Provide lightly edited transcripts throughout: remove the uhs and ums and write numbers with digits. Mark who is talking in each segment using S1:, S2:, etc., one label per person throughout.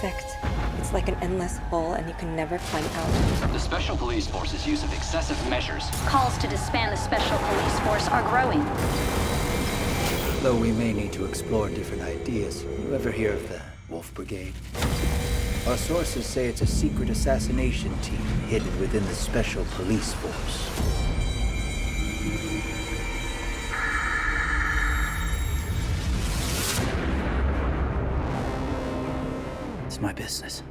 S1: sect. It's like an endless hole, and you can never climb out.
S2: The Special Police Force's use of excessive measures.
S3: Calls to disband the Special Police Force are growing.
S4: Though we may need to explore different ideas. You ever hear of the Wolf Brigade? Our sources say it's a secret assassination team hidden within the Special Police Force. It's my business.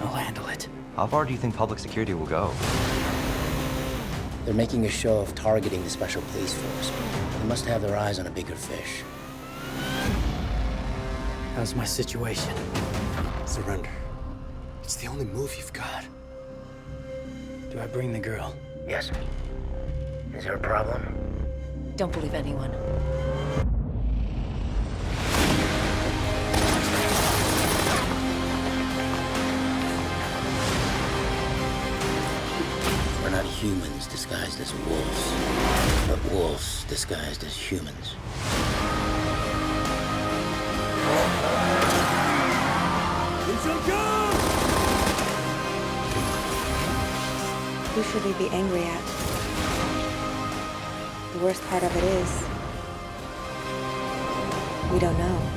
S4: I'll handle it.
S5: How far do you think public security will go?
S6: They're making a show of targeting the Special Police Force. They must have their eyes on a bigger fish.
S4: How's my situation?
S7: Surrender. It's the only move you've got.
S4: Do I bring the girl?
S6: Yes. Is there a problem?
S1: Don't believe anyone.
S6: We're not humans disguised as wolves, but wolves disguised as humans.
S1: Who should we be angry at? The worst part of it is, we don't know.